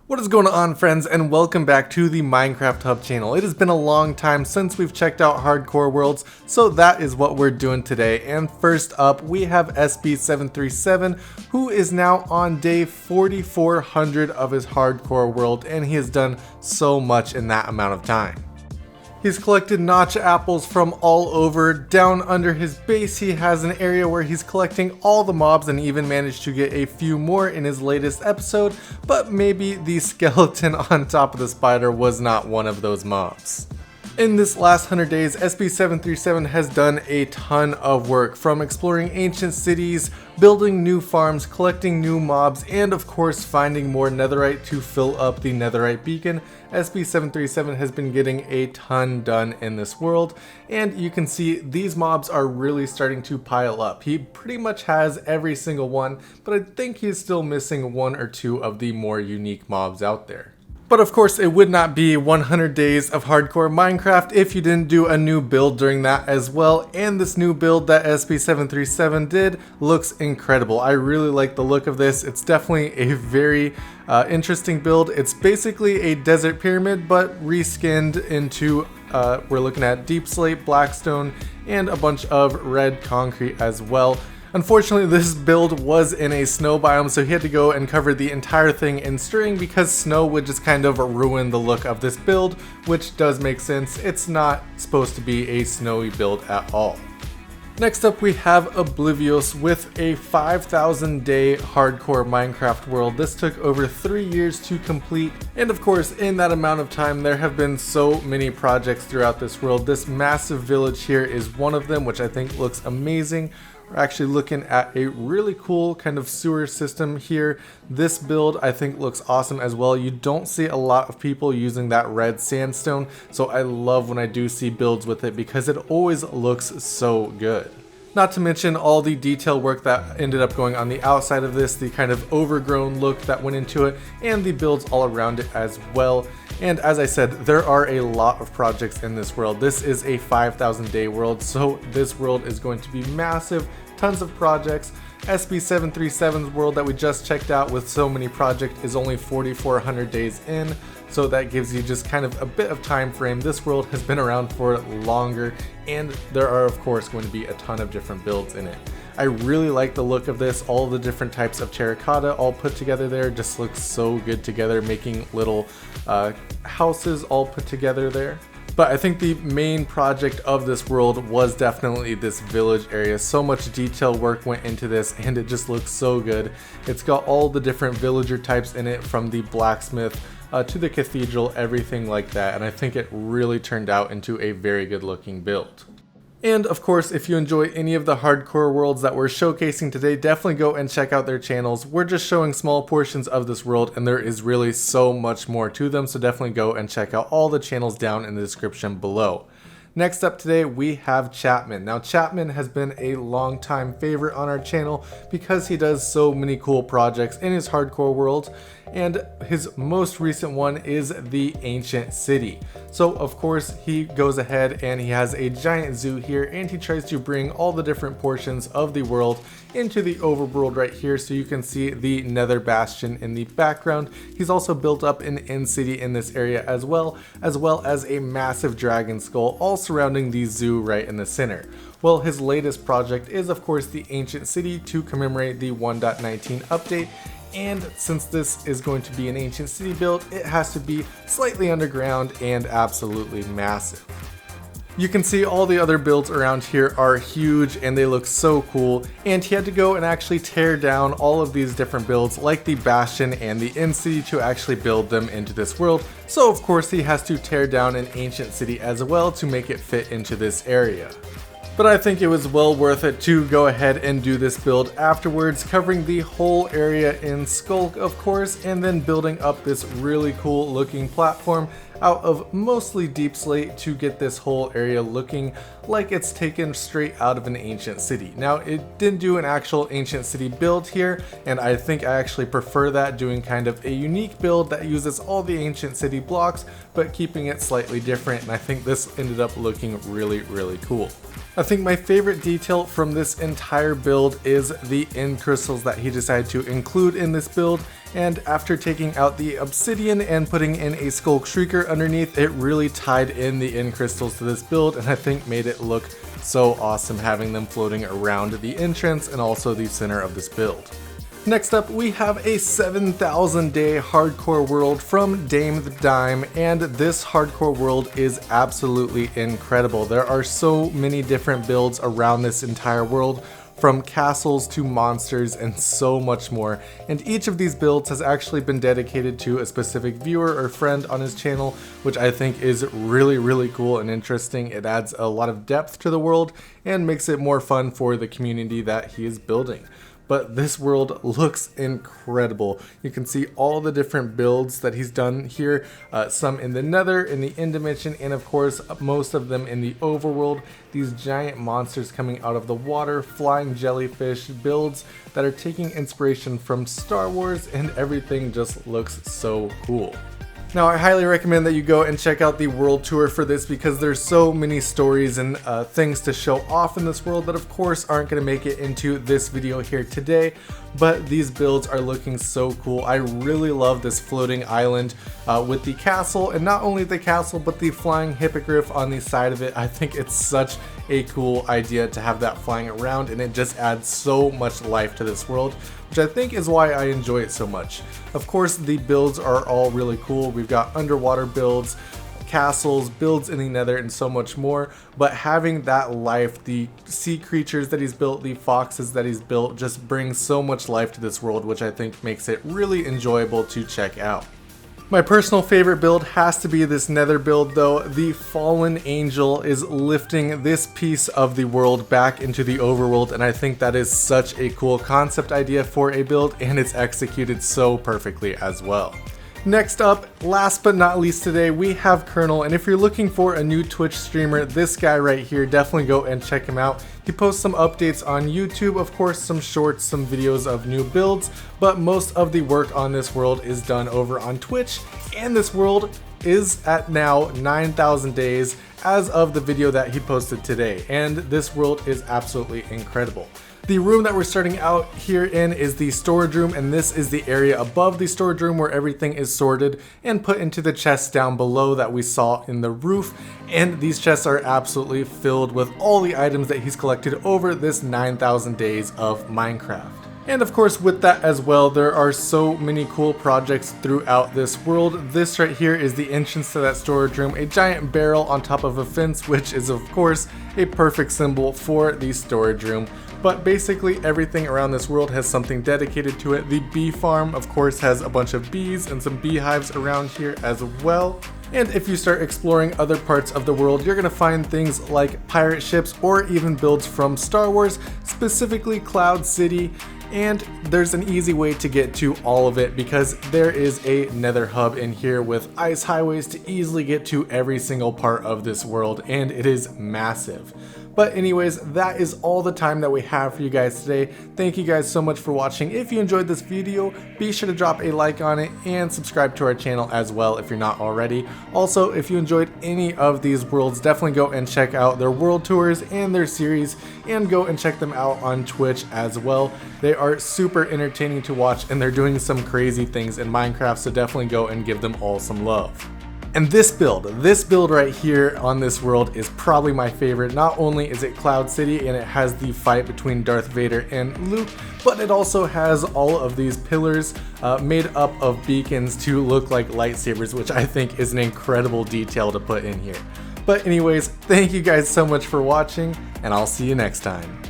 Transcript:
What is going on, friends, and welcome back to the Minecraft Hub channel. It has been a long time since we've checked out hardcore worlds, so that is what we're doing today. And first up, we have SB737, who is now on day 4400 of his hardcore world, and he has done so much in that amount of time. He's collected notch apples from all over. Down under his base, he has an area where he's collecting all the mobs and even managed to get a few more in his latest episode, but maybe the skeleton on top of the spider was not one of those mobs. In this last 100 days, SB737 has done a ton of work, from exploring ancient cities, building new farms, collecting new mobs, and of course finding more netherite to fill up the netherite beacon. SB737 has been getting a ton done in this world, and you can see these mobs are really starting to pile up. He pretty much has every single one, but I think he's still missing one or two of the more unique mobs out there. But of course, it would not be 100 days of hardcore Minecraft if you didn't do a new build during that as well, and this new build that SB737 did looks incredible. I really like the look of this. It's definitely a very interesting build. It's basically a desert pyramid, but reskinned into, we're looking at deep slate, blackstone, and a bunch of red concrete as well. Unfortunately, this build was in a snow biome, so he had to go and cover the entire thing in string because snow would just kind of ruin the look of this build, which does make sense. It's not supposed to be a snowy build at all. Next up, we have Oblivious with a 5,000 day hardcore Minecraft world. This took over 3 years to complete, and of course in that amount of time there have been so many projects throughout this world. This massive village here is one of them, which I think looks amazing. We're actually looking at a really cool kind of sewer system here. This build I think looks awesome as well. You don't see a lot of people using that red sandstone, so I love when I do see builds with it because it always looks so good. Not to mention all the detail work that ended up going on the outside of this, the kind of overgrown look that went into it, and the builds all around it as well. And as I said, there are a lot of projects in this world. This is a 5,000 day world, so this world is going to be massive, tons of projects. SB737's world that we just checked out with so many projects is only 4,400 days in, so that gives you just kind of a bit of time frame. This world has been around for longer, and there are of course going to be a ton of different builds in it. I really like the look of this. All the different types of terracotta all put together there just looks so good together, making little houses all put together there. But I think the main project of this world was definitely this village area. So much detail work went into this, and it just looks so good. It's got all the different villager types in it, from the blacksmith to the cathedral, everything like that. And I think it really turned out into a very good looking build. And of course, if you enjoy any of the hardcore worlds that we're showcasing today, definitely go and check out their channels. We're just showing small portions of this world, and there is really so much more to them, so definitely go and check out all the channels down in the description below. Next up today, we have Chapman. Now, Chapman has been a long-time favorite on our channel because he does so many cool projects in his hardcore world, and his most recent one is the Ancient City. So of course he goes ahead and he has a giant zoo here, and he tries to bring all the different portions of the world into the overworld right here, so you can see the Nether Bastion in the background. He's also built up an end city in this area as well as a massive dragon skull all surrounding the zoo right in the center. Well, his latest project is of course the Ancient City to commemorate the 1.19 update. And since this is going to be an ancient city build, it has to be slightly underground and absolutely massive. You can see all the other builds around here are huge and they look so cool, and he had to go and actually tear down all of these different builds like the Bastion and the End City to actually build them into this world. So of course he has to tear down an ancient city as well to make it fit into this area. But I think it was well worth it to go ahead and do this build afterwards, covering the whole area in Skulk of course, and then building up this really cool looking platform out of mostly deep slate to get this whole area looking like it's taken straight out of an ancient city. Now, it didn't do an actual ancient city build here, and I think I actually prefer that, doing kind of a unique build that uses all the ancient city blocks but keeping it slightly different, and I think this ended up looking really cool. I think my favorite detail from this entire build is the end crystals that he decided to include in this build, And after taking out the obsidian and putting in a skull shrieker underneath, it really tied in the end crystals to this build, and I think made it look so awesome having them floating around the entrance and also the center of this build. Next up, we have a 7,000 day hardcore world from Dame the Dime, and this hardcore world is absolutely incredible. There are so many different builds around this entire world, from castles to monsters and so much more, and each of these builds has actually been dedicated to a specific viewer or friend on his channel, which I think is really cool and interesting. It adds a lot of depth to the world and makes it more fun for the community that he is building. But this world looks incredible. You can see all the different builds that he's done here, some in the nether, in the end dimension, and of course most of them in the overworld. These giant monsters coming out of the water, flying jellyfish, builds that are taking inspiration from Star Wars, and everything just looks so cool. Now, I highly recommend that you go and check out the world tour for this, because there's so many stories and things to show off in this world that of course aren't going to make it into this video here today, but these builds are looking so cool. I really love this floating island with the castle, and not only the castle but the flying hippogriff on the side of it. I think it's such a cool idea to have that flying around, and it just adds so much life to this world, which I think is why I enjoy it so much. Of course, the builds are all really cool. We've got underwater builds, castles, builds in the nether, and so much more, but having that life, the sea creatures that he's built, the foxes that he's built, just brings so much life to this world, which I think makes it really enjoyable to check out. My personal favorite build has to be this nether build though. The fallen angel is lifting this piece of the world back into the overworld, and I think that is such a cool concept idea for a build, and it's executed so perfectly as well. Next up, last but not least today, we have Colonel, and if you're looking for a new Twitch streamer, this guy right here, definitely go and check him out. He posts some updates on YouTube, of course some shorts, some videos of new builds, but most of the work on this world is done over on Twitch, and this world is at now 9,000 days as of the video that he posted today, and this world is absolutely incredible. The room that we're starting out here in is the storage room, and this is the area above the storage room where everything is sorted and put into the chests down below that we saw in the roof. And these chests are absolutely filled with all the items that he's collected over this 9,000 days of Minecraft. And of course, with that as well, there are so many cool projects throughout this world. This right here is the entrance to that storage room, a giant barrel on top of a fence, which is of course a perfect symbol for the storage room. But basically everything around this world has something dedicated to it. The bee farm, of course, has a bunch of bees and some beehives around here as well. And if you start exploring other parts of the world, you're going to find things like pirate ships or even builds from Star Wars, specifically Cloud City. And there's an easy way to get to all of it, because there is a nether hub in here with ice highways to easily get to every single part of this world, and it is massive. But anyways, that is all the time that we have for you guys today. Thank you guys so much for watching. If you enjoyed this video, be sure to drop a like on it and subscribe to our channel as well if you're not already. Also, if you enjoyed any of these worlds, definitely go and check out their world tours and their series, and go and check them out on Twitch as well. They are super entertaining to watch, and they're doing some crazy things in Minecraft, so definitely go and give them all some love. And this build right here on this world is probably my favorite. Not only is it Cloud City and it has the fight between Darth Vader and Luke, but it also has all of these pillars made up of beacons to look like lightsabers, which I think is an incredible detail to put in here. But anyways, thank you guys so much for watching, and I'll see you next time.